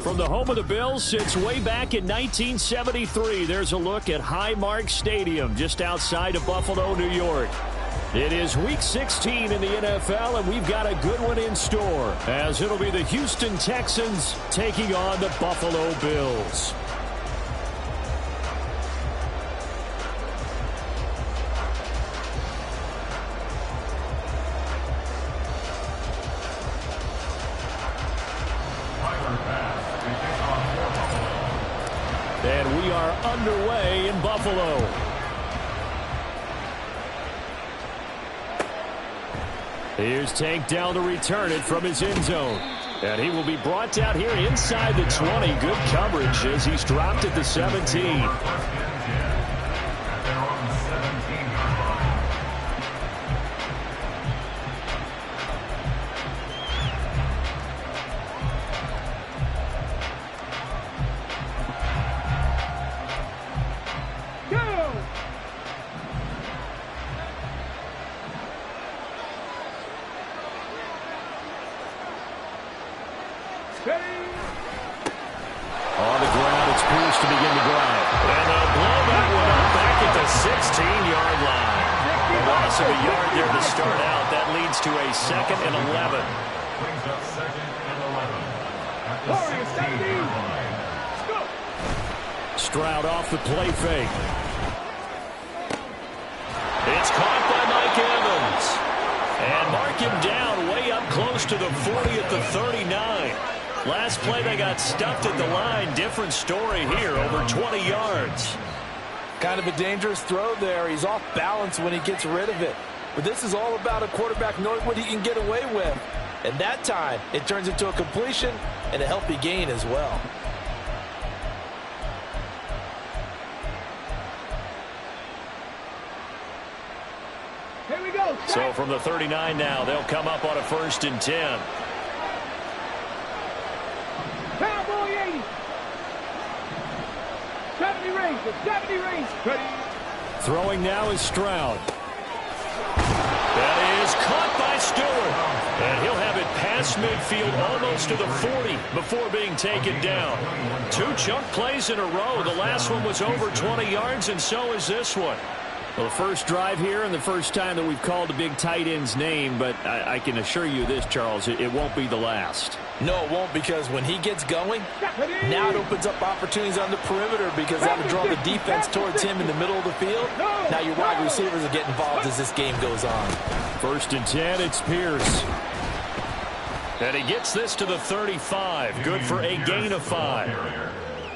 From the home of the Bills since way back in 1973, there's a look at Highmark Stadium just outside of Buffalo, New York. It is Week 16 in the NFL, and we've got a good one in store, as it'll be the Houston Texans taking on the Buffalo Bills. And we are underway in Buffalo. Here's Tank down to return it from his end zone. And he will be brought down here inside the 20. Good coverage as he's dropped at the 17. On the ground, it's Pierce to begin the drive. And they'll blow that one up back at the 16-yard line. A loss of a yard there to start out. That leads to a 2nd and 11. Brings up 2nd and 11. At the 16 line. Stroud off the play fake. It's caught by Mike Evans. And mark him down way up close to the 40 at the 39. Last play, they got stuffed at the line. Different story here, over 20 yards. Kind of a dangerous throw there. He's off balance when he gets rid of it. But this is all about a quarterback knowing what he can get away with. And that time, it turns into a completion and a healthy gain as well. Here we go. So from the 39 now, they'll come up on a 1st and 10. Cowboy 80. 70 range. 70 range. Throwing now is Stroud. That is caught by Stewart. And he'll have it past midfield almost to the 40 before being taken down. 2 chunk plays in a row. The last one was over 20 yards, and so is this one. Well, the first drive here and the first time that we've called a big tight end's name, but I can assure you this, Charles, it won't be the last. No, it won't, because when he gets going, now it opens up opportunities on the perimeter because that'll draw the defense towards him in the middle of the field. Now your wide receivers are getting involved as this game goes on. 1st and 10, it's Pierce. And he gets this to the 35. Good for a gain of 5.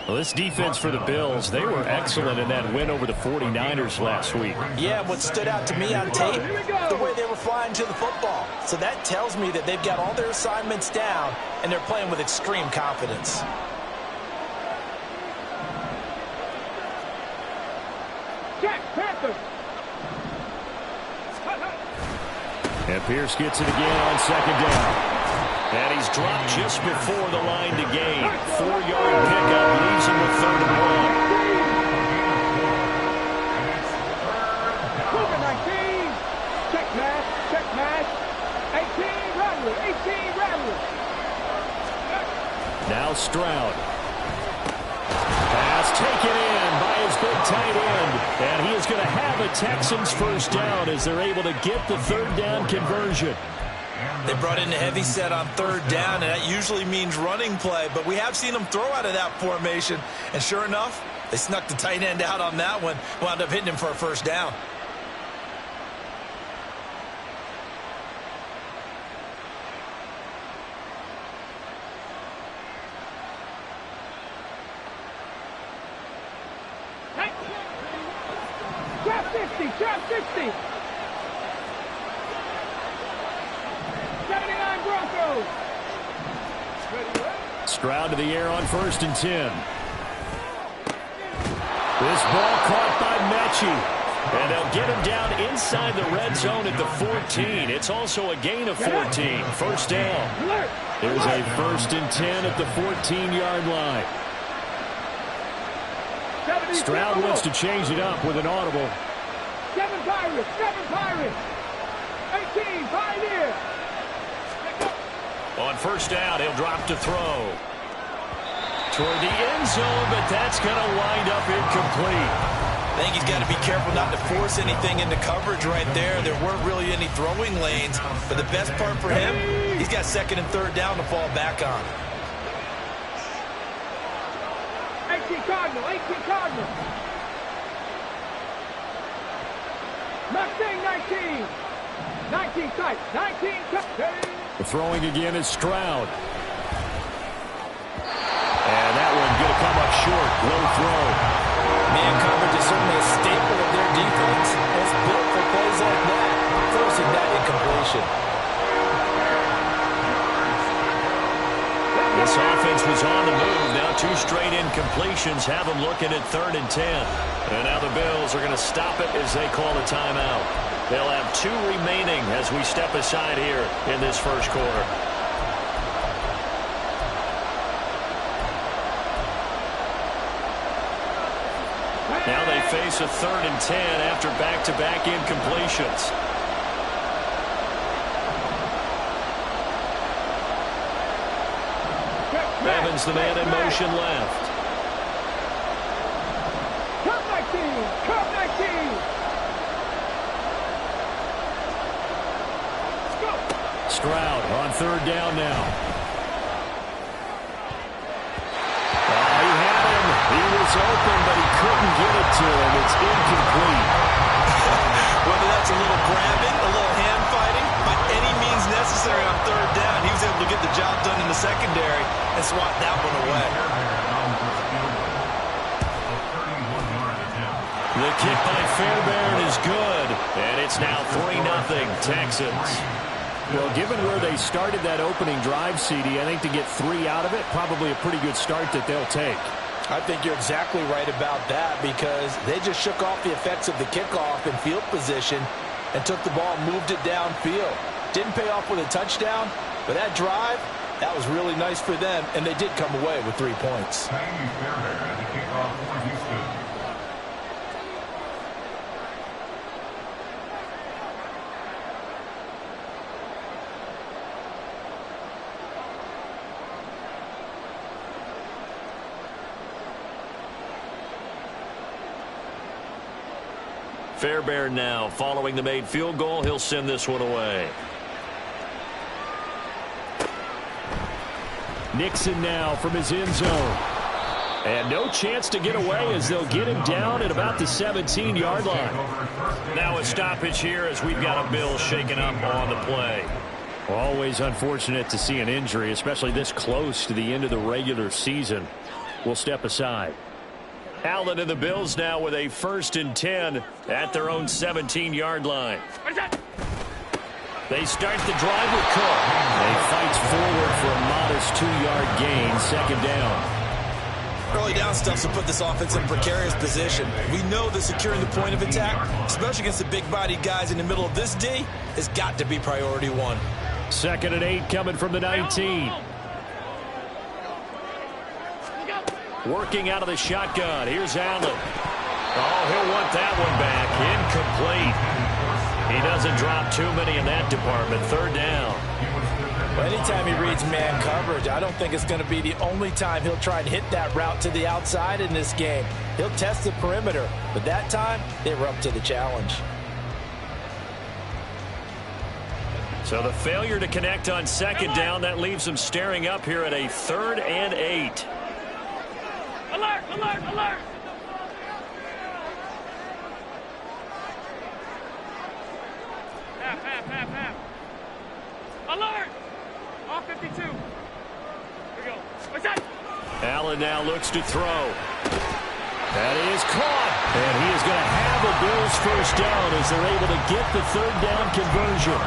Well, this defense for the Bills, they were excellent in that win over the 49ers last week. Yeah, what stood out to me on tape, the way they were flying to the football. So that tells me that they've got all their assignments down, and they're playing with extreme confidence. Jack Panther. And Pierce gets it again on 2nd down. And he's dropped just before the line to gain. 4-yard pickup leaves him with 3rd and 19. Check match. Check match. 18 Rattler. 18 Rattler. 1. Now Stroud. Pass taken in by his big tight end. And he is going to have a Texans 1st down as they're able to get the 3rd down conversion. They brought in a heavy set on 3rd down, and that usually means running play, but we have seen them throw out of that formation, and sure enough, they snuck the tight end out on that one, wound up hitting him for a 1st down. Trap 60. Trap 60. 79 Broncos. Stroud to the air on 1st and 10. This ball caught by Mechie. And they'll get him down inside the red zone at the 14. It's also a gain of 14. 1st down. There's a 1st and 10 at the 14-yard line. Stroud wants to change it up with an audible. 7 Pirates. 7 Pirates. 18 Pioneers. On 1st down, he'll drop to throw. toward the end zone, but that's going to wind up incomplete. I think he's got to be careful not to force anything into coverage right there. There weren't really any throwing lanes, but the best part for him, he's got second and third down to fall back on. 18 Cardinal, 18 Cardinal. Mustang 19. 19 tight, 19 tight. The throwing again is Stroud. And that one going to come up short. Low throw. Man coverage is certainly a staple of their defense. It's built for plays like that, forcing that incompletion. This offense was on the move. Now 2 straight incompletions have them looking at 3rd and 10. And now the Bills are going to stop it as they call a timeout. They'll have 2 remaining as we step aside here in this first quarter. Now they face a 3rd and 10 after back-to-back incompletions. Evans, the man in motion left. Cup 19, Cup 19. Stroud on 3rd down now. He had him. He was open, but he couldn't get it to him. It's incomplete. Whether that's a little grabbing, a little hand fighting, by any means necessary on 3rd down, he was able to get the job done in the secondary and swat that one away. The kick by Fairbairn is good, and it's now 3-0 Texans. Well, given where they started that opening drive, CD, I think to get 3 out of it, probably a pretty good start that they'll take. I think you're exactly right about that because they just shook off the effects of the kickoff in field position and took the ball and moved it downfield. Didn't pay off with a touchdown, but that drive, that was really nice for them, and they did come away with 3 points. Fairbairn now following the made field goal. He'll send this one away. Nixon now from his end zone. And no chance to get away as they'll get him down at about the 17-yard line. Now a stoppage here as we've got a Bill shaken up on the play. Always unfortunate to see an injury, especially this close to the end of the regular season. We'll step aside. Allen and the Bills now with a 1st and 10 at their own 17-yard line. They start the drive with Cook. He fights forward for a modest 2-yard gain, 2nd down. Early down stuff to put this offense in a precarious position. We know that securing the point of attack, especially against the big-bodied guys in the middle of this D, has got to be priority 1. 2nd and 8 coming from the 19. Working out of the shotgun. Here's Allen. Oh, he'll want that one back. Incomplete. He doesn't drop too many in that department. 3rd down. Well, anytime he reads man coverage, I don't think it's going to be the only time he'll try and hit that route to the outside in this game. He'll test the perimeter, but that time they were up to the challenge. So the failure to connect on 2nd down, that leaves them staring up here at a 3rd and 8. Alert, alert, alert. Half. Alert. All 52. Here we go. What's that? Allen now looks to throw. That is caught. And he is going to have a Bills 1st down as they're able to get the 3rd down conversion.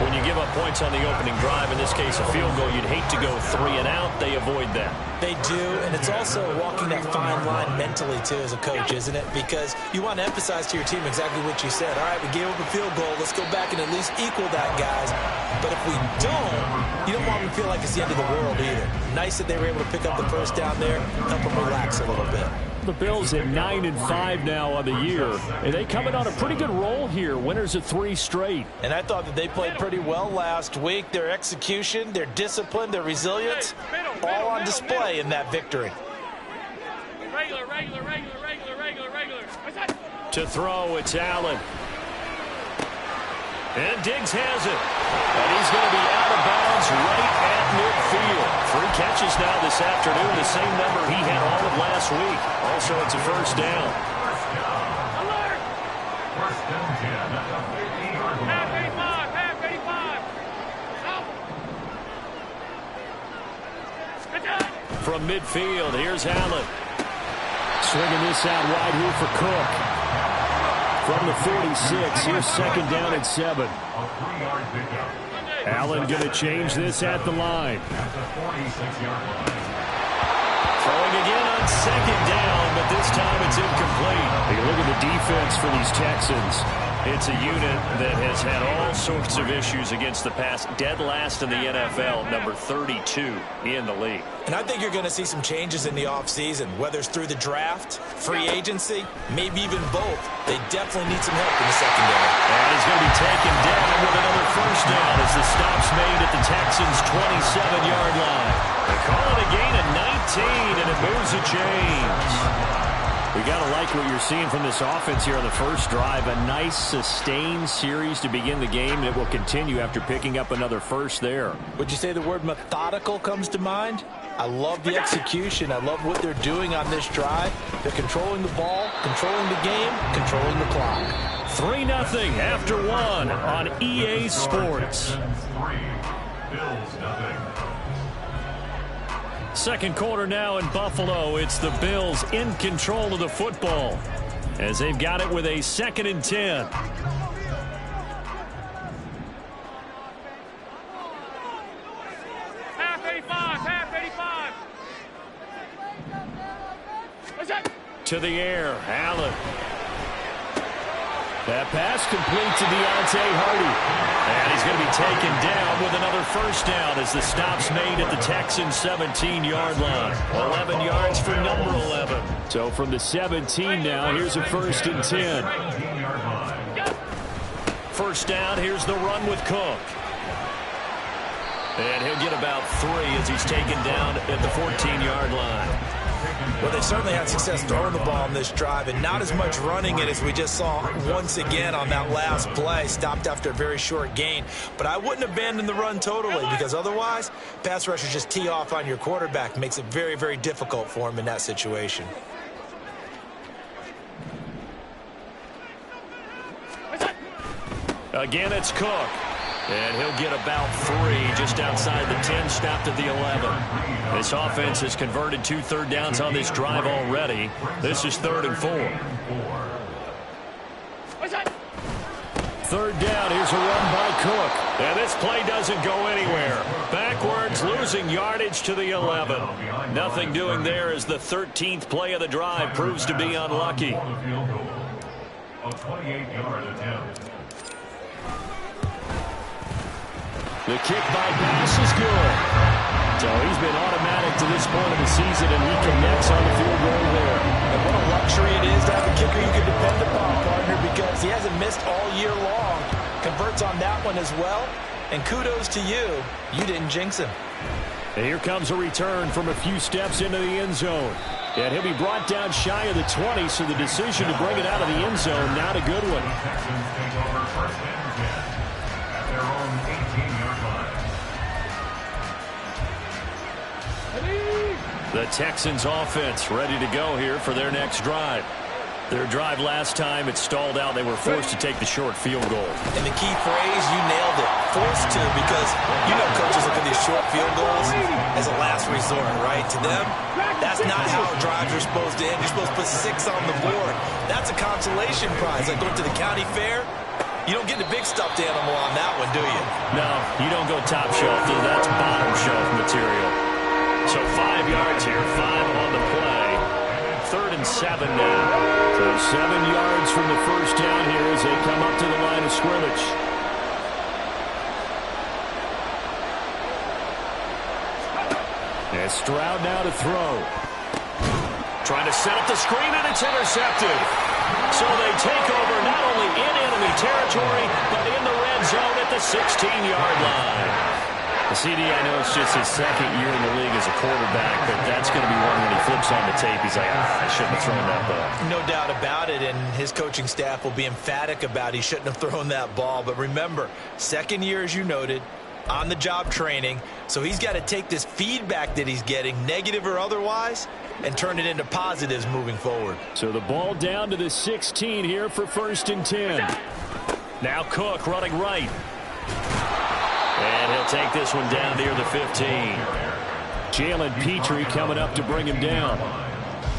When you give up points on the opening drive, in this case a field goal, you'd hate to go 3 and out. They avoid that. They do, and it's also walking that fine line mentally, too, as a coach, isn't it? Because you want to emphasize to your team exactly what you said. All right, we gave up a field goal. Let's go back and at least equal that, guys. But if we don't, you don't want them to feel like it's the end of the world either. Nice that they were able to pick up the 1st down there, help them relax a little bit. The Bills at 9-5 now on the year. And they come in on a pretty good roll here. Winners of 3 straight. And I thought that they played pretty well last week. Their execution, their discipline, their resilience, all on display in that victory. Regular. To throw, it's Allen. And Diggs has it. And he's going to be out of bounds right at midfield. 3 catches now this afternoon, the same number he had all of last week. Also, it's a first down. Alert! First and 10 at the 15-yard line. Half 85. Stop. Good job. From midfield, here's Allen. Swinging this out wide here for Cook. From the 46, here's second down and 7. A 3-yard pickup. Allen going to change this at the line. At the 46-yard line. Throwing again on second down, but this time it's incomplete. Hey, look at the defense for these Texans. It's a unit that has had all sorts of issues against the pass. Dead last in the NFL, number 32 in the league. And I think you're going to see some changes in the offseason, whether it's through the draft, free agency, maybe even both. They definitely need some help in the secondary. And he's going to be taken down with another first down as the stop's made at the Texans' 27-yard line. They call it a gain of 19, and it moves the chains. We got to like what you're seeing from this offense here on the first drive. A nice, sustained series to begin the game that will continue after picking up another first there. Would you say the word methodical comes to mind? I love the execution. I love what they're doing on this drive. They're controlling the ball, controlling the game, controlling the clock. 3-0 after 1 on EA Sports. 3. Bills nothing. Second quarter now in Buffalo. It's the Bills in control of the football as they've got it with a 2nd and 10. Half 85. What's that? To the air, Allen. That pass complete to Deontay Hardy. And he's going to be taken down with another first down as the stop's made at the Texans' 17-yard line. 11 yards for number 11. So from the 17 now, here's a 1st and 10. First down, here's the run with Cook. And he'll get about 3 as he's taken down at the 14-yard line. Well, they certainly had success throwing the ball in this drive and not as much running it as we just saw once again on that last play. Stopped after a very short gain. But I wouldn't abandon the run totally because otherwise, pass rushers just tee off on your quarterback. Makes it very, very difficult for him in that situation. Again, it's Cook. And he'll get about 3 just outside the 10, stopped at the 11. This offense has converted 2 third downs on this drive already. This is 3rd and 4. Third down, here's a run by Cook. And this play doesn't go anywhere. Backwards, losing yardage to the 11. Nothing doing there as the 13th play of the drive proves to be unlucky. A 28-yard attempt. The kick by pass is good. So he's been automatic to this point of the season, and he connects on the field goal there. And what a luxury it is to have a kicker you can depend upon, partner, because he hasn't missed all year long. Converts on that one as well. And kudos to you. You didn't jinx him. And here comes a return from a few steps into the end zone. And he'll be brought down shy of the 20, so the decision to bring it out of the end zone, not a good one. Texans take over 1st and 10 at their own 18-yard line. The Texans offense ready to go here for their next drive. Their drive last time, it stalled out. They were forced to take the short field goal. And the key phrase, you nailed it. Forced to, because you know coaches look at these short field goals as a last resort, right? To them, that's not how drives are supposed to end. You're supposed to put 6 on the board. That's a consolation prize. Like going to the county fair, you don't get the big stuffed animal on that one, do you? No, you don't go top shelf. That's bottom shelf material. So 5 yards here, 5 on the play. 3rd and 7 now. So 7 yards from the first down here as they come up to the line of scrimmage. And Stroud now to throw. Trying to set up the screen, and it's intercepted. So they take over not only in enemy territory, but in the red zone at the 16-yard line. The CD, I know it's just his second year in the league as a quarterback, but that's going to be one when he flips on the tape. He's like, I shouldn't have thrown that ball. No doubt about it, and his coaching staff will be emphatic about he shouldn't have thrown that ball. But remember, second year, as you noted, on-the-job training, so he's got to take this feedback that he's getting, negative or otherwise, and turn it into positives moving forward. So the ball down to the 16 here for 1st and 10. Now Cook running right. And he'll take this one down near the 15. Jalen Petrie coming up to bring him down.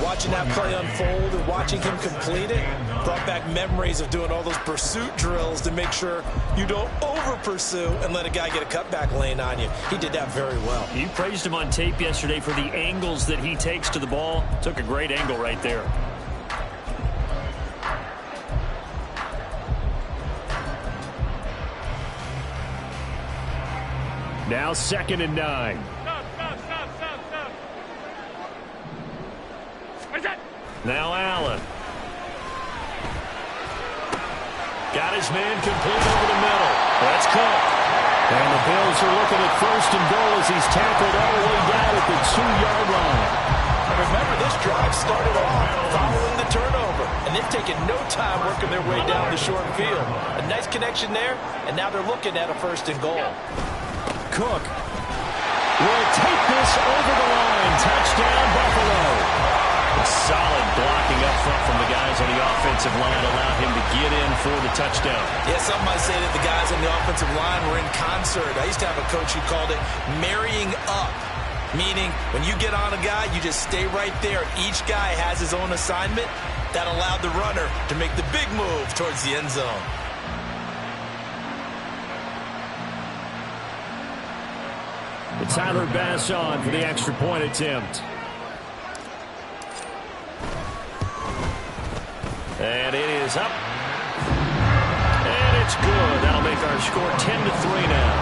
Watching that play unfold and watching him complete it brought back memories of doing all those pursuit drills to make sure you don't over-pursue and let a guy get a cutback lane on you. He did that very well. You praised him on tape yesterday for the angles that he takes to the ball. Took a great angle right there. Now 2nd and 9. Stop. What is that? Now Allen. Got his man complete over the middle. That's Cook. And the Bills are looking at 1st and goal as he's tackled all the way down at the 2-yard line. And remember, this drive started off following the turnover, and they've taken no time working their way down the short field. A nice connection there, and now they're looking at a 1st and goal. Cook will take this over the line. Touchdown, Buffalo. A solid blocking up front from the guys on the offensive line allowed him to get in for the touchdown. Yeah, some might say that the guys on the offensive line were in concert. I used to have a coach who called it marrying up, meaning when you get on a guy, you just stay right there. Each guy has his own assignment. That allowed the runner to make the big move towards the end zone. Tyler Bass on for the extra point attempt. And it is up. And it's good. That'll make our score 10-3 now.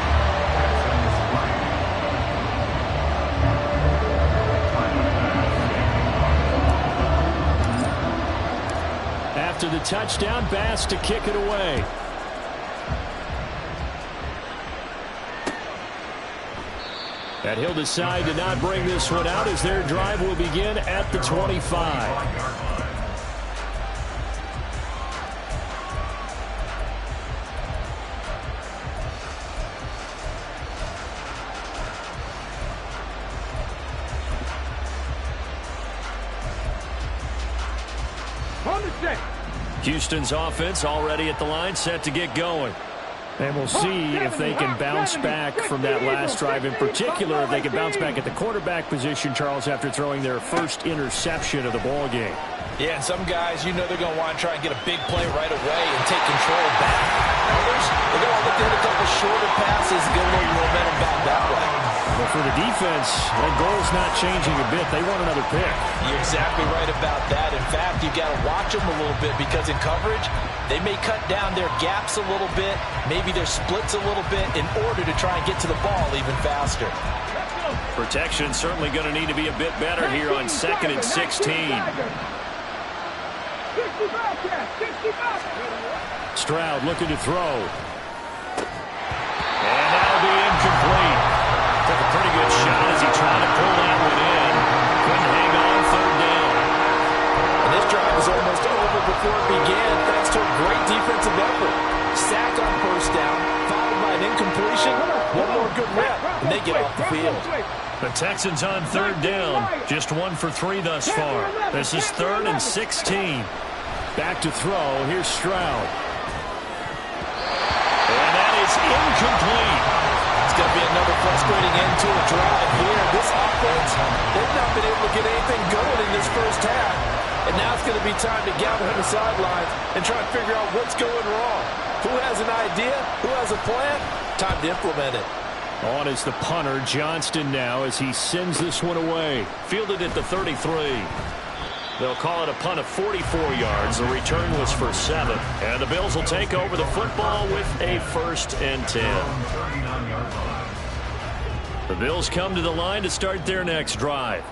After the touchdown, Bass to kick it away. And he'll decide to not bring this one out as their drive will begin at the 25. Houston's offense already at the line, set to get going. And we'll see if they can bounce back from that last drive. In particular, if they can bounce back at the quarterback position, Charles, after throwing their first interception of the ball game. Yeah, and some guys, you know they're going to want to try and get a big play right away and take control back. Others, they're going to look to hit a couple shorter passes and get a little momentum back that way. But for the defense, that goal's not changing a bit. They want another pick. You're exactly right about that. In fact, you've got to watch them a little bit because in coverage, they may cut down their gaps a little bit, maybe their splits a little bit in order to try and get to the ball even faster. Protection certainly going to need to be a bit better here on 2nd and 16. Stroud looking to throw. And that'll be incomplete. Took a pretty good shot as he tried to pull that one in. Couldn't hang on 3rd down. And this drive was almost over before it began thanks to a great defensive effort. Sack on 1st down, followed by an incompletion. One more good rep, and they get off the field. The Texans on 3rd down. Just 1 for 3 thus far. This is 3rd and 16. Back to throw. Here's Stroud. And that is incomplete. It's going to be another frustrating end to a drive here. This offense, they've not been able to get anything going in this first half. And now it's going to be time to gather on the sidelines and try and figure out what's going wrong. Who has an idea? Who has a plan? Time to implement it. On is the punter, Johnston, now as he sends this one away. Fielded at the 33. They'll call it a punt of 44 yards. The return was for 7. And the Bills will take over the football with a 1st and 10. The Bills come to the line to start their next drive.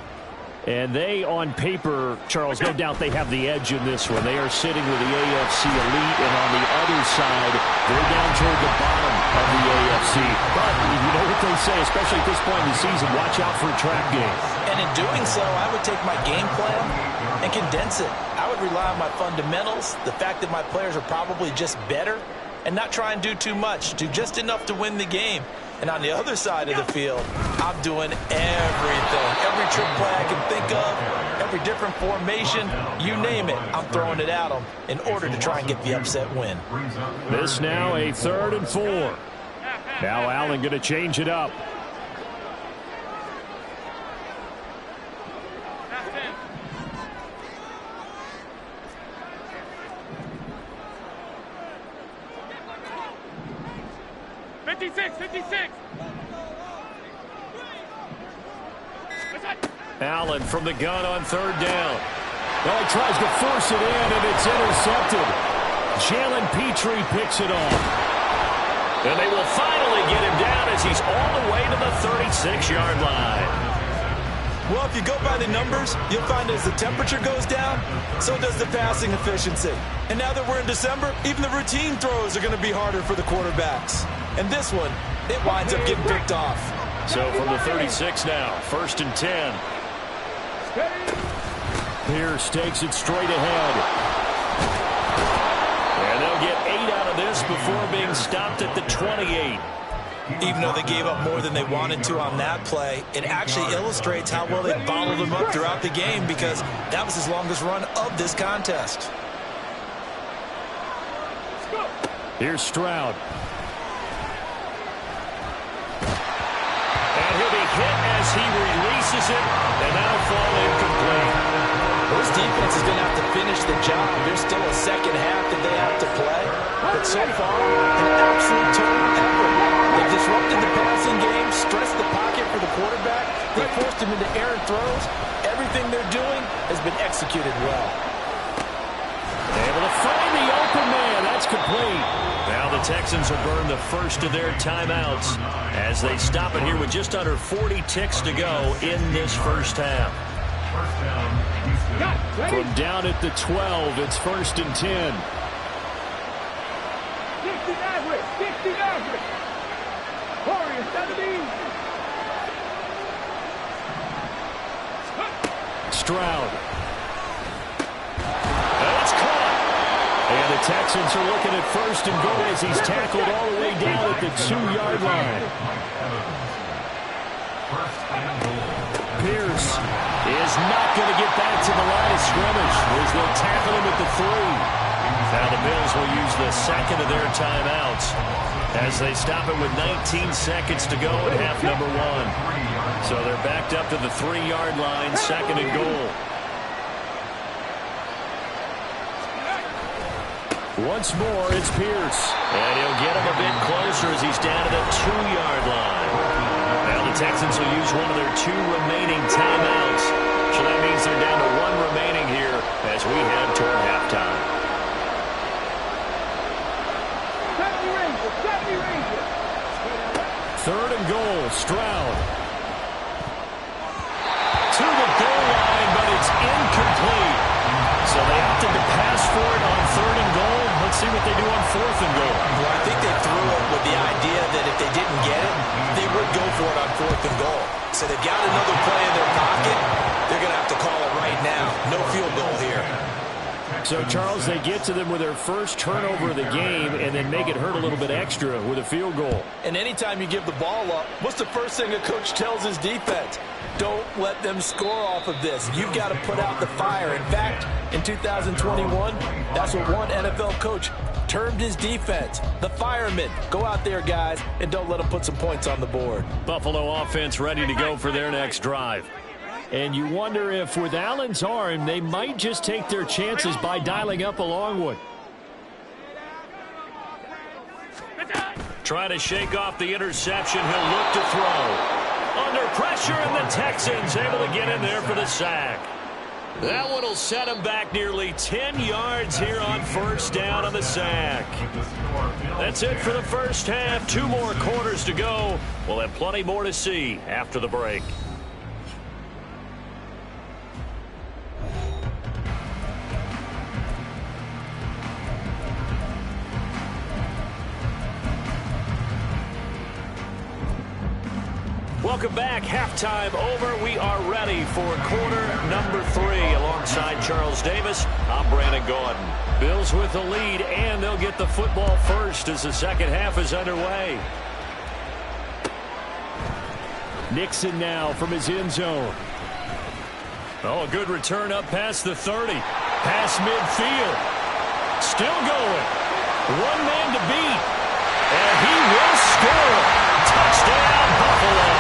And they, on paper, Charles, no doubt they have the edge in this one. They are sitting with the AFC elite, and on the other side, they're down toward the bottom of the AFC. But you know what they say, especially at this point in the season, watch out for a trap game. And in doing so, I would take my game plan and condense it. I would rely on my fundamentals, the fact that my players are probably just better, and not try and do too much, do just enough to win the game. And on the other side of the field, I'm doing everything. Every trick play I can think of, every different formation, you name it, I'm throwing it at them in order to try and get the upset win. This now a 3rd and 4. Now Allen going to change it up. Allen from the gun on 3rd down. Well, he tries to force it in, and it's intercepted. Jalen Petrie picks it off. And they will finally get him down as he's all the way to the 36-yard line. Well, if you go by the numbers, you'll find as the temperature goes down, so does the passing efficiency. And now that we're in December, even the routine throws are going to be harder for the quarterbacks. And this one, it winds up getting picked off. So from the 36 now, 1st and 10. Pierce takes it straight ahead. And they'll get 8 out of this before being stopped at the 28. Even though they gave up more than they wanted to on that play, it actually illustrates how well they bottled them up throughout the game, because that was his longest run of this contest. Here's Stroud. And he'll be hit as he releases it, and that'll fall incomplete. This defense is going to have to finish the job. There's still a second half that they have to play. But so far, an absolute total effort. They've disrupted the passing game, stressed the pocket for the quarterback. They forced him into errant throws. Everything they're doing has been executed well. Able to find the open man. That's complete. Now the Texans will burn the first of their timeouts as they stop it here with just under 40 ticks to go in this first half. From down at the 12, it's 1st and 10. 60 Nazareth. Warriors, 70. Stroud. That's caught. And the Texans are looking at 1st and goal as he's tackled all the way down at the 2-yard line. Pierce is not going to get back to the line of scrimmage as they'll tackle him at the 3. Now the Bills will use the second of their timeouts as they stop it with 19 seconds to go in half number 1. So they're backed up to the 3-yard line, 2nd and goal. Once more, it's Pierce. And he'll get him a bit closer as he's down to the 2-yard line. Now the Texans will use one of their 2 remaining timeouts. So that means they're down to 1 remaining here as we head toward halftime. 3rd and goal, Stroud. To the goal line, but it's incomplete. So they opted to pass for it on 3rd and goal. Let's see what they do on 4th and goal. Well, I think they threw it with the idea that if they didn't get it, they would go for it on 4th and goal. So they've got another play in their pocket. They're going to have to call it right now. No field goal here. So, Charles, they get to them with their first turnover of the game and then make it hurt a little bit extra with a field goal. And anytime you give the ball up, what's the first thing a coach tells his defense? Don't let them score off of this. You've got to put out the fire. In fact, in 2021, that's what one NFL coach termed his defense. The firemen. Go out there, guys, and don't let them put some points on the board. Buffalo offense ready to go for their next drive. And you wonder if with Allen's arm, they might just take their chances by dialing up a long one. Trying to shake off the interception. He'll look to throw. Under pressure, and the Texans able to get in there for the sack. That one will set him back nearly 10 yards here on 1st down on the sack. That's it for the first half. 2 more quarters to go. We'll have plenty more to see after the break. Welcome back. Halftime over. We are ready for quarter number 3. Alongside Charles Davis, I'm Brandon Gordon. Bills with the lead, and they'll get the football first as the second half is underway. Nixon now from his end zone. Oh, a good return up past the 30. Past midfield. Still going. One man to beat. And he will score. Touchdown, Buffalo.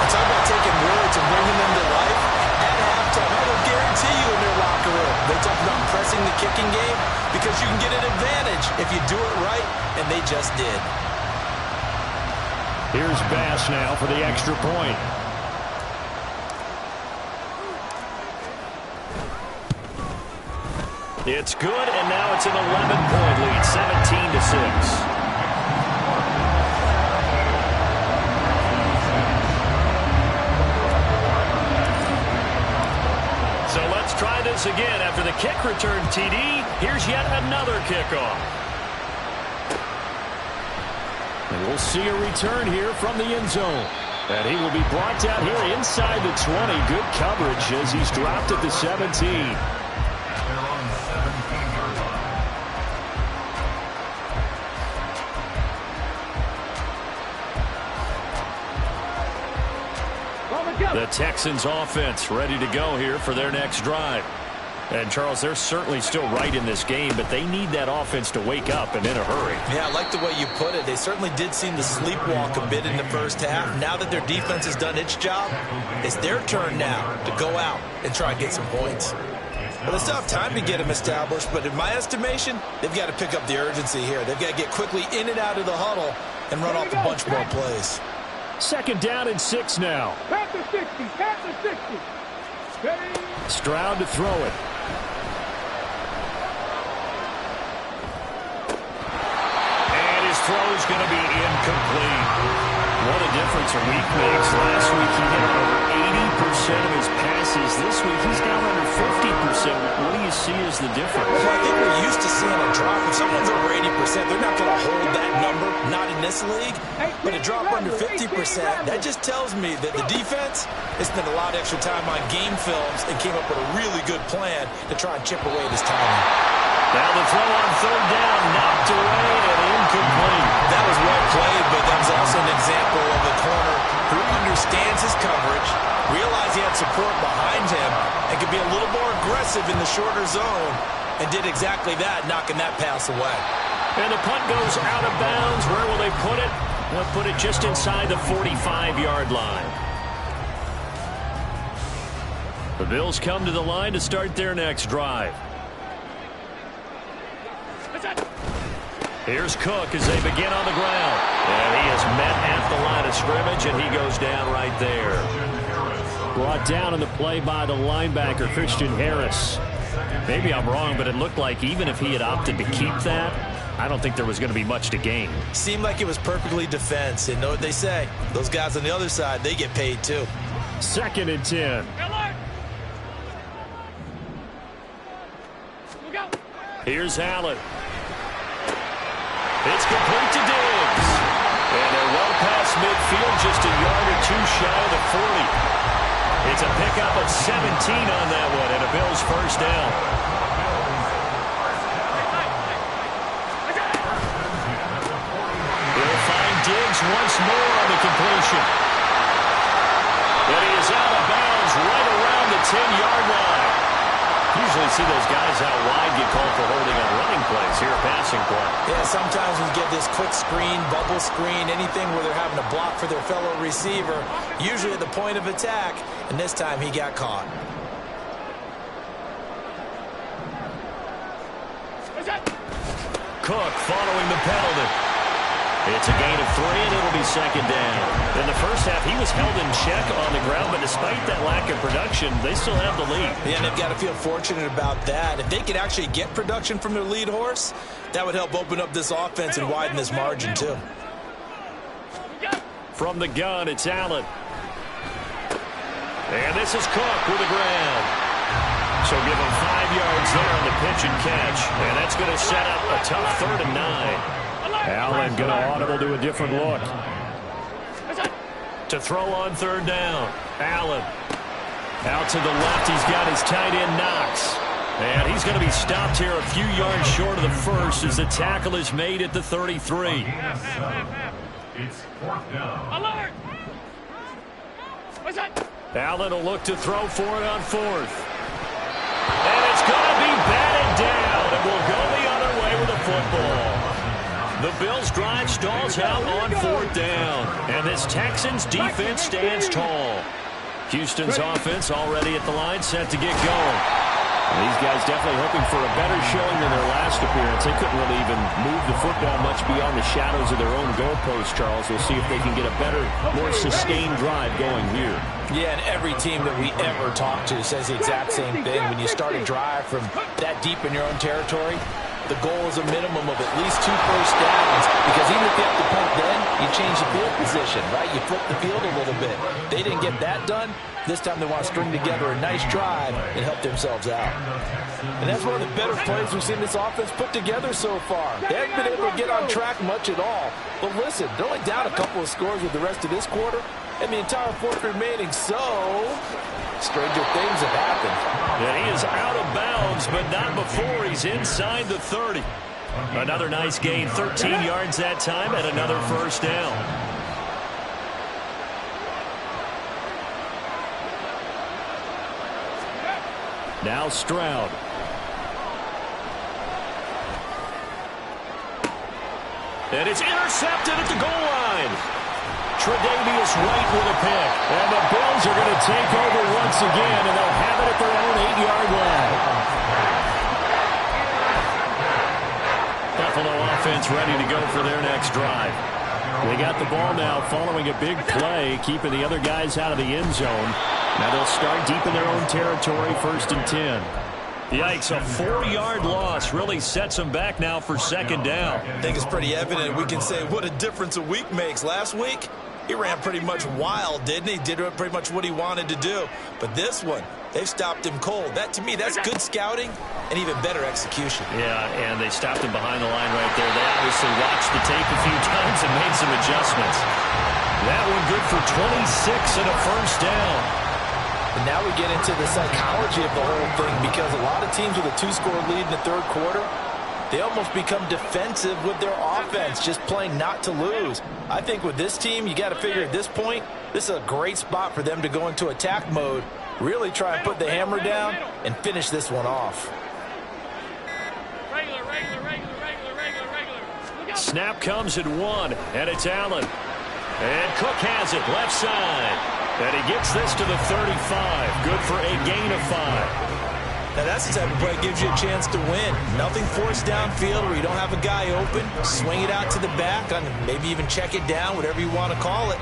Talk about taking words and bringing them to life. At halftime, I will guarantee you in their locker room, they talk about pressing the kicking game because you can get an advantage if you do it right, and they just did. Here's Bass now for the extra point. It's good, and now it's an 11-point lead, 17-6. So let's try this again. After the kick return TD, here's yet another kickoff. And we'll see a return here from the end zone. And he will be brought down here inside the 20. Good coverage as he's dropped at the 17. The Texans offense ready to go here for their next drive. And, Charles, they're certainly still right in this game, but they need that offense to wake up and in a hurry. Yeah, I like the way you put it. They certainly did seem to sleepwalk a bit in the first half. Now that their defense has done its job, it's their turn now to go out and try and get some points. Well, they still have time to get them established, but in my estimation, they've got to pick up the urgency here. They've got to get quickly in and out of the huddle and run off a bunch more plays. Second down and 6 now. Pass the 60. Pass the 60. Ready? Stroud to throw it. And his throw's going to be incomplete. What a difference a week makes. Last week he hit over 80% of his passes. This week he's down under 50%. What do you see as the difference? Well, I think we're used to seeing a drop. If someone's over 80%, they're not going to hold that number, not in this league. But a drop under 50%, that just tells me that the defense has spent a lot of extra time on game films and came up with a really good plan to try and chip away this timing. Now the throw on third down, knocked away and incomplete. That was well played, but that was also an example of a corner who understands his coverage, realized he had support behind him, and could be a little more aggressive in the shorter zone, and did exactly that, knocking that pass away. And the punt goes out of bounds. Where will they put it? They'll put it just inside the 45-yard line. The Bills come to the line to start their next drive. Here's Cook as they begin on the ground. And he is met at the line of scrimmage, and he goes down right there. Brought down in the play by the linebacker, Christian Harris. Maybe I'm wrong, but it looked like even if he had opted to keep that, I don't think there was going to be much to gain. Seemed like it was perfectly defense. And know what they say? Those guys on the other side, they get paid too. Second and 10. Here's Allen. It's complete to Diggs. And they're well past midfield, just a yard or two shy of the 40. It's a pickup of 17 on that one, and a Bills first down. They'll find Diggs once more on the completion. And he is out of bounds right around the 10-yard line. Usually see those guys out wide get called for holding on running plays. Here, a passing play. Yeah, sometimes we get this quick screen, bubble screen, anything where they're having to block for their fellow receiver, usually at the point of attack, and this time he got caught. Cook following the penalty. It's a gain of 3, and it'll be second down. In the first half, he was held in check on the ground, but despite that lack of production, they still have the lead. Yeah, and they've got to feel fortunate about that. If they could actually get production from their lead horse, that would help open up this offense and widen this margin, too. From the gun, it's Allen. And this is Cook with the ground. So give him 5 yards there on the pitch and catch. And that's going to set up a tough 3rd and 9. Allen going to audible to a different look. To throw on third down. Allen. Out to the left. He's got his tight end Knox. And he's going to be stopped here a few yards short of the first as the tackle is made at the 33. It's fourth down. Alert! What's that? Allen will look to throw for it on fourth. And it's going to be batted down. It will go the other way with the football. The Bills' drive stalls out on fourth down. And this Texans defense stands tall. Houston's offense already at the line, set to get going. And these guys definitely hoping for a better showing than their last appearance. They couldn't really even move the football much beyond the shadows of their own goalpost, Charles. We'll see if they can get a better, more sustained drive going here. Yeah, and every team that we ever talk to says the exact same thing. When you start a drive from that deep in your own territory, the goal is a minimum of at least 2 first downs, because even if you have to punt then, you change the field position, right? You flip the field a little bit. They didn't get that done. This time they want to string together a nice drive and help themselves out. And that's one of the better plays we've seen this offense put together so far. They haven't been able to get on track much at all. But listen, they're only down a couple of scores with the rest of this quarter and the entire fourth remaining, so stranger things have happened. And he is out of bounds, but not before he's inside the 30. Another nice gain, 13 yards that time, and another first down. Now Stroud. And it's intercepted at the goal line. Tre'Davious White with a pick. And the Bills are going to take over once again, and they'll have it at their own 8-yard line. Buffalo offense ready to go for their next drive. They got the ball now following a big play, keeping the other guys out of the end zone. Now they'll start deep in their own territory, 1st and 10. Yikes, a 4-yard loss really sets them back now for second down. I think it's pretty evident. We can say what a difference a week makes. Last week, he ran pretty much wild, didn't he? Did pretty much what he wanted to do. But this one, they've stopped him cold. That, to me, that's good scouting and even better execution. Yeah, and they stopped him behind the line right there. They obviously watched the tape a few times and made some adjustments. That one good for 26 and a first down. And now we get into the psychology of the whole thing, because a lot of teams with a 2-score lead in the third quarter, they almost become defensive with their offense, just playing not to lose. I think with this team, you got to figure at this point, this is a great spot for them to go into attack mode, really try and put the hammer down and finish this one off. Regular. Snap comes at 1, and it's Allen. And Cook has it, left side. And he gets this to the 35. Good for a gain of 5. Now that's the type of play that gives you a chance to win. Nothing forced downfield where you don't have a guy open. Swing it out to the back, maybe even check it down, whatever you want to call it.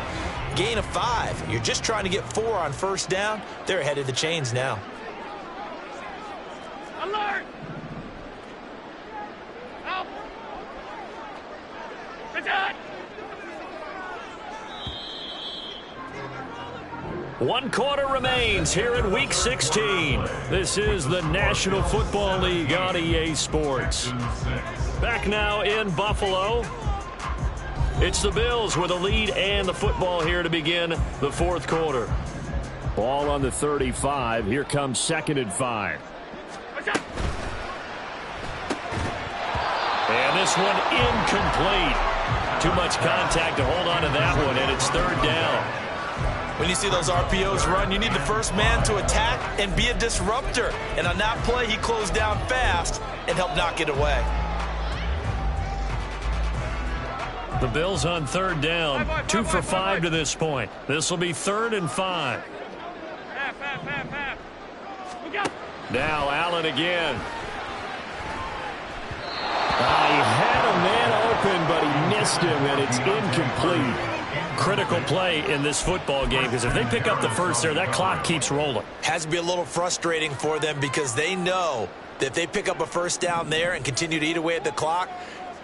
Gain of 5. You're just trying to get 4 on first down. They're ahead of the chains now. Alert! Help! Return! 1 quarter remains here in Week 16. This is the National Football League on EA Sports. Back now in Buffalo. It's the Bills with a lead and the football here to begin the fourth quarter. Ball on the 35. Here comes 2nd and 5. And this one incomplete. Too much contact to hold on to that one, and it's 3rd down. When you see those RPOs run, you need the first man to attack and be a disruptor. And on that play, he closed down fast and helped knock it away. The Bills on 3rd down, 2 for 5 to this point. This will be 3rd and 5. Half. Look out! Now Allen again. He had a man open, but he missed him, and it's incomplete. Critical play in this football game, because if they pick up the first there, that clock keeps rolling. Has to be a little frustrating for them, because they know that if they pick up a first down there and continue to eat away at the clock,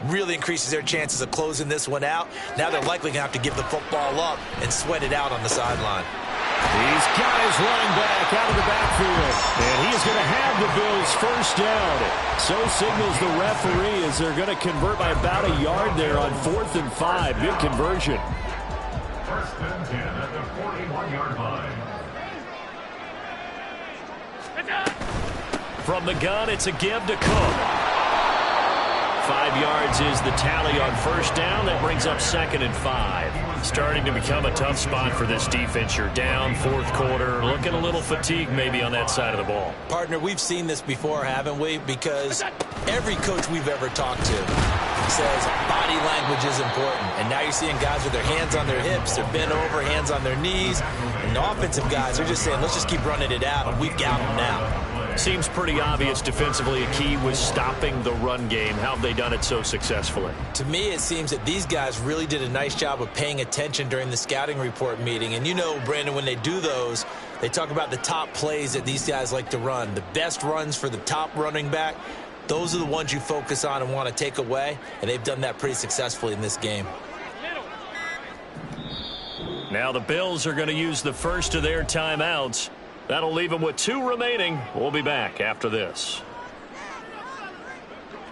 really increases their chances of closing this one out. Now they're likely going to have to give the football up and sweat it out on the sideline. He's got his running back out of the backfield, and he is going to have the Bills first down. So signals the referee as they're going to convert by about a yard there on 4th and 5. Good conversion. First and 10 at the 41-yard line. From the gun, it's a give to Cook. 5 yards is the tally on first down. That brings up 2nd and 5. Starting to become a tough spot for this defense. You're down, fourth quarter, looking a little fatigued maybe on that side of the ball. Partner, we've seen this before, haven't we? Because every coach we've ever talked to says body language is important. And now you're seeing guys with their hands on their hips, they're bent over, hands on their knees. And the offensive guys are just saying, let's just keep running it out, and we've got them now. Seems pretty obvious defensively a key was stopping the run game. How have they done it so successfully? To me, it seems that these guys really did a nice job of paying attention during the scouting report meeting. And you know, Brandon, when they do those, they talk about the top plays that these guys like to run. The best runs for the top running back, those are the ones you focus on and want to take away. And they've done that pretty successfully in this game. Now the Bills are going to use the first of their timeouts. That'll leave them with 2 remaining. We'll be back after this.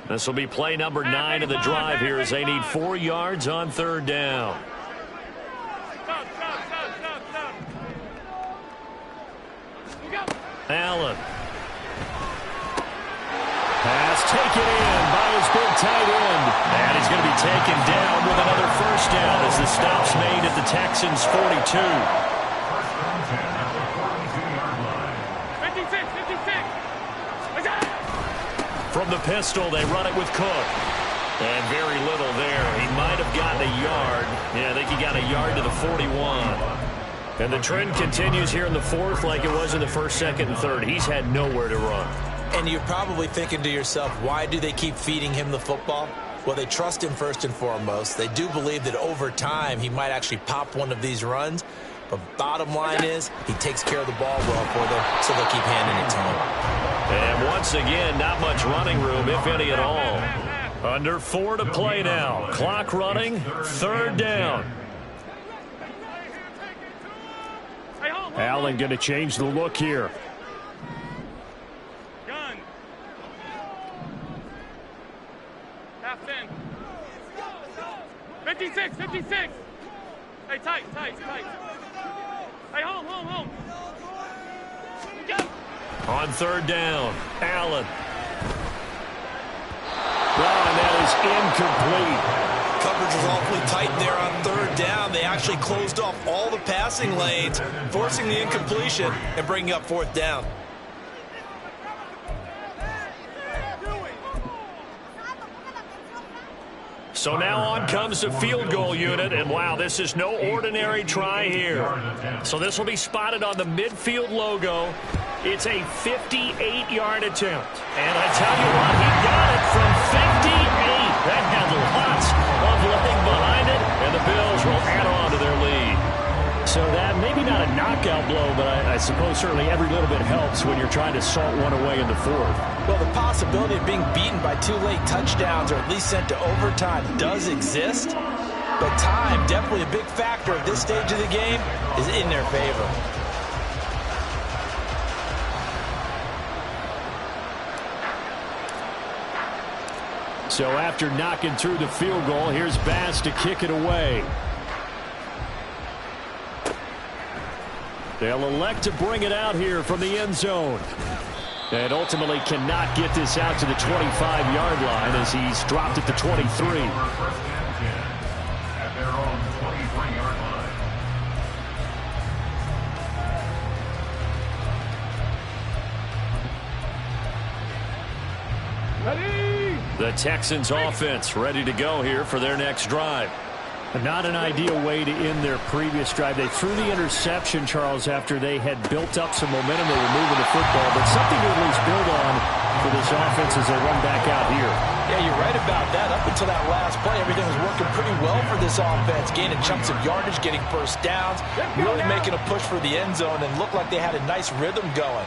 This will be play number 9 of the drive here as they need 4 yards on third down. Allen. Pass taken in by his big tight end. And he's going to be taken down with another first down as the stop's made at the Texans' 42. From the pistol, they run it with Cook. And very little there. He might have gotten a yard. Yeah, I think he got a yard to the 41. And the trend continues here in the fourth like it was in the first, second, and third. He's had nowhere to run. And you're probably thinking to yourself, why do they keep feeding him the football? Well, they trust him first and foremost. They do believe that over time he might actually pop one of these runs. But bottom line is he takes care of the ball well for them, so they'll keep handing it to him. And once again, not much running room, if any at all. Under 4 to play now. Clock running, third down. Allen going to change the look here. Gun. Half 10. 56, 56. Hey, tight. Hey, home. Go. On third down, Allen. And that is incomplete. Coverage was awfully tight there on third down. They actually closed off all the passing lanes, forcing the incompletion and bringing up fourth down. So now on comes the field goal unit, and wow, this is no ordinary try here. So this will be spotted on the midfield logo. It's a 58-yard attempt. And I tell you what, he got it from 58. That had lots of leg behind it, and the Bills will add on to their lead. So that, maybe not a knockout blow, but I suppose certainly every little bit helps when you're trying to salt one away in the fourth. Well, the possibility of being beaten by 2 late touchdowns or at least sent to overtime does exist. But time, definitely a big factor at this stage of the game, is in their favor. So after knocking through the field goal, here's Bass to kick it away. They'll elect to bring it out here from the end zone. And ultimately cannot get this out to the 25-yard line as he's dropped at the 23. At their own 23-yard line. Ready? The Texans offense ready to go here for their next drive. Not an ideal way to end their previous drive. They threw the interception, Charles, after they had built up some momentum. They were moving the football, but something to at least build on for this offense as they run back out here. Yeah, you're right about that. Up until that last play, everything was working pretty well for this offense. Gaining chunks of yardage, getting first downs, really making a push for the end zone, and looked like they had a nice rhythm going.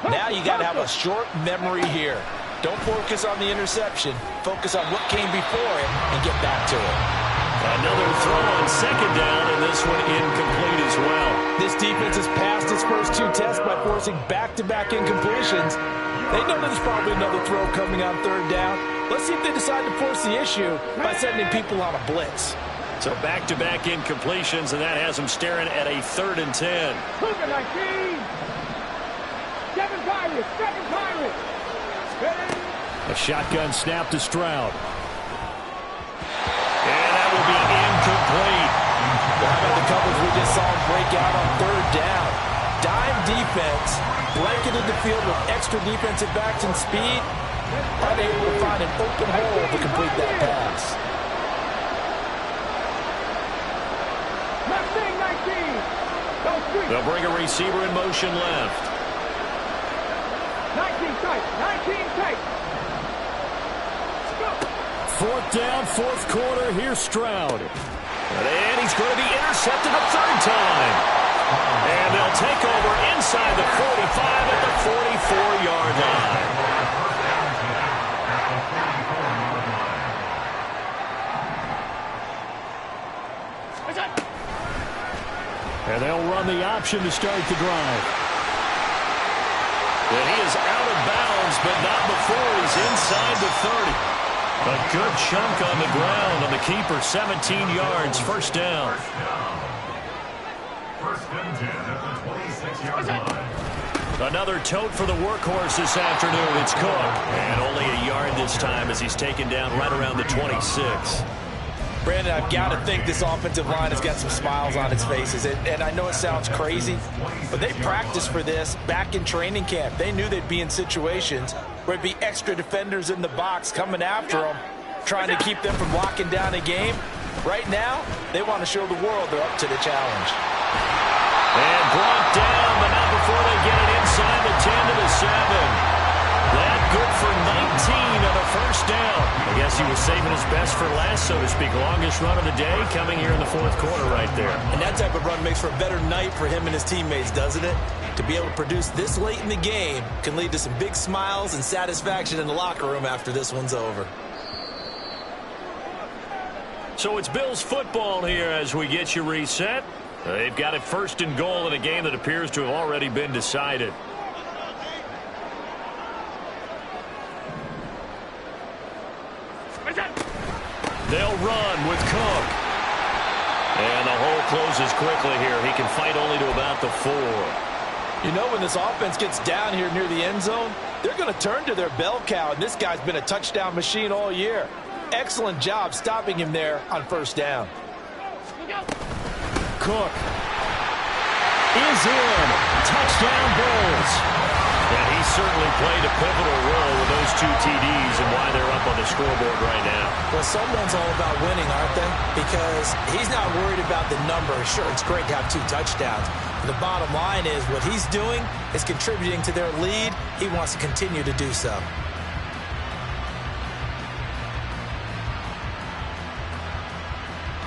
Now you got to have a short memory here. Don't focus on the interception. Focus on what came before it and get back to it. Another throw on second down, and this one incomplete as well. This defense has passed its first 2 tests by forcing back-to-back incompletions. They know there's probably another throw coming on third down. Let's see if they decide to force the issue by sending people on a blitz. So back-to-back incompletions, and that has him staring at a 3rd and 10. Cougar 19. 7 Pirates. 7 Pirates. Ready? A shotgun snap to Stroud. And that will be incomplete. How about the coverage we just saw him break out on 3rd down? Dime defense, blanketed the field with extra defensive backs and speed, unable to find an open hole to complete that pass. They'll bring a receiver in motion left. 19 tight. 19 tight. 4th down, 4th quarter. Here's Stroud. And he's going to be intercepted a 3rd time. And they'll take over inside the 45 at the 44-yard line. And they'll run the option to start the drive. And he is out of bounds, but not before he's inside the 30. A good chunk on the ground on the keeper, 17 yards, 1st down. 1st and 10 at the 26-yard line. Another tote for the workhorse this afternoon. It's Cook. And only a yard this time as he's taken down right around the 26. Brandon, I've got to think this offensive line has got some smiles on its faces. And I know it sounds crazy, but they practiced for this back in training camp. They knew they'd be in situations where it'd be extra defenders in the box coming after them, trying to keep them from locking down a game. Right now, they want to show the world they're up to the challenge. And brought down, but not before they get it inside the 10 to the 7. That good for 19 on the 1st down. I guess he was saving his best for last, so to speak. Longest run of the day coming here in the 4th quarter right there. And that type of run makes for a better night for him and his teammates, doesn't it? To be able to produce this late in the game can lead to some big smiles and satisfaction in the locker room after this one's over. So it's Bills football here as we get you reset. They've got it 1st and goal in a game that appears to have already been decided. They'll run with Cook. And the hole closes quickly here. He can fight only to about the 4. You know, when this offense gets down here near the end zone, they're going to turn to their bell cow, and this guy's been a touchdown machine all year. Excellent job stopping him there on 1st down. Cook is in. Touchdown Bills. And he certainly played a pivotal role with those 2 TDs and why they're up on the scoreboard right now. Well, someone's all about winning, aren't they? Because he's not worried about the number. Sure, it's great to have 2 touchdowns. But the bottom line is what he's doing is contributing to their lead. He wants to continue to do so.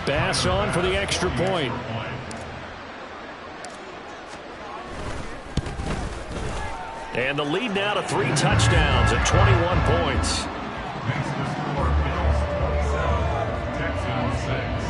Bass on for the extra point. And the lead now to 3 touchdowns at 21 points. Makes the score Bills 27, Texans 6.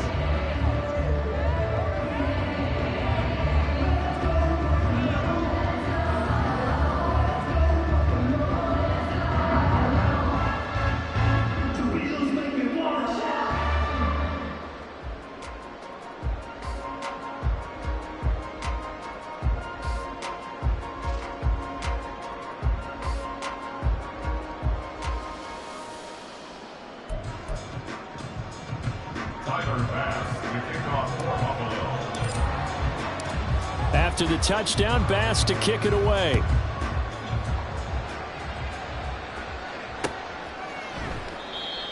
After the touchdown, Bass to kick it away.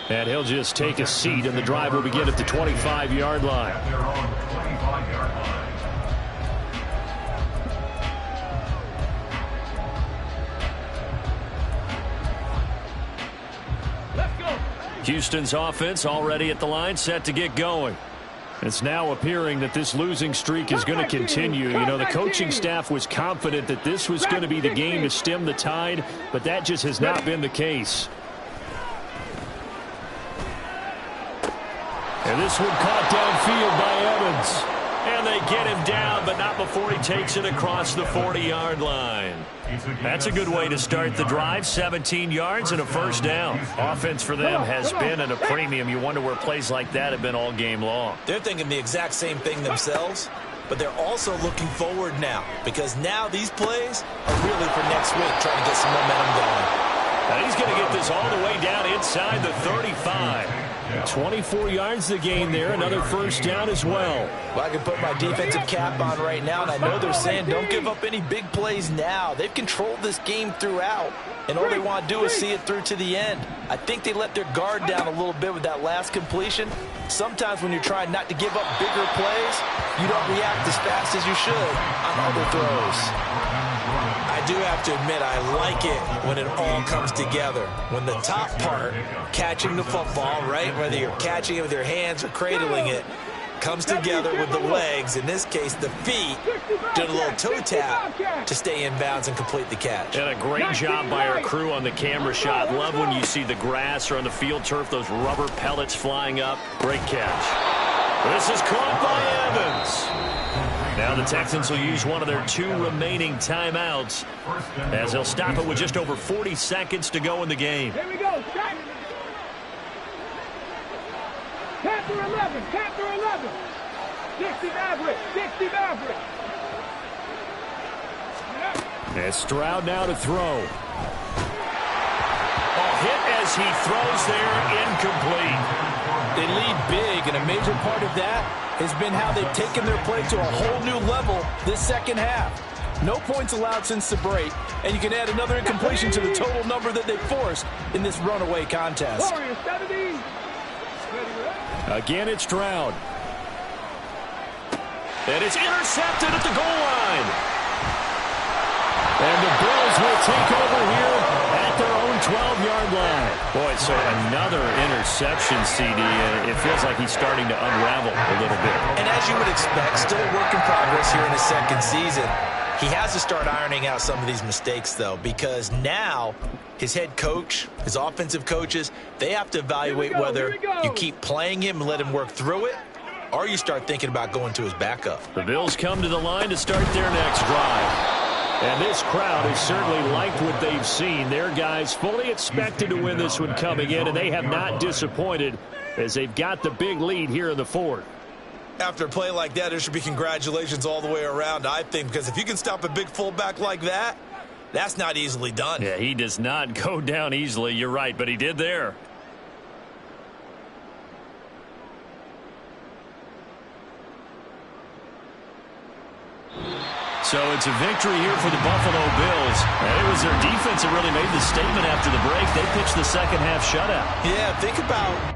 And he'll just take a seat, and the drive will begin at the 25-yard line. They're on the 25-yard line. Let's go. Houston's offense already at the line, set to get going. It's now appearing that this losing streak is going to continue. You know, the coaching staff was confident that this was going to be the game to stem the tide, but that just has not been the case. And this one caught downfield by Evans. And they get him down, but not before he takes it across the 40-yard line. That's a good way to start the drive. 17 yards and a first down. Offense for them has been at a premium. You wonder where plays like that have been all game long. They're thinking the exact same thing themselves, but they're also looking forward now, because now these plays are really for next week, trying to get some momentum going. And he's going to get this all the way down inside the 35. 24 yards to gain there. Another first down as well. Well, I can put my defensive cap on right now, and I know they're saying don't give up any big plays now. They've controlled this game throughout, and all they want to do is see it through to the end. I think they let their guard down a little bit with that last completion. Sometimes when you're trying not to give up bigger plays, you don't react as fast as you should on other throws. I do have to admit, I like it when it all comes together. When the top part, catching the football, right, whether you're catching it with your hands or cradling it, comes together with the legs, in this case the feet, doing a little toe tap to stay in bounds and complete the catch. And a great job by our crew on the camera shot. Love when you see the grass or on the field turf, those rubber pellets flying up. Great catch. This is caught by Evans. Now the Texans will use one of their 2 remaining timeouts as they'll stop it with just over 40 seconds to go in the game. Here we go. Capture 11. Capture 11. 60 Maverick. 60 Maverick. And Stroud now to throw. A hit as he throws there, incomplete. They lead big, and a major part of that has been how they've taken their play to a whole new level this second half. No points allowed since the break, and you can add another incompletion to the total number that they forced in this runaway contest. Again, it's Stroud. And it's intercepted at the goal line. And the Bills will take over here at their own 12-yard line. Boy, so another interception, CD. It feels like he's starting to unravel a little bit. And as you would expect, still a work in progress here in his second season. He has to start ironing out some of these mistakes, though, because now his head coach, his offensive coaches, they have to evaluate whether you keep playing him and let him work through it, or you start thinking about going to his backup. The Bills come to the line to start their next drive. And this crowd has certainly liked what they've seen. Their guys fully expected to win this one coming in, and they have not disappointed as they've got the big lead here in the 4th. After a play like that, there should be congratulations all the way around, I think, because if you can stop a big fullback like that, that's not easily done. Yeah, he does not go down easily. You're right, but he did there. So it's a victory here for the Buffalo Bills. And it was their defense that really made the statement after the break. They pitched the second half shutout. Yeah, think about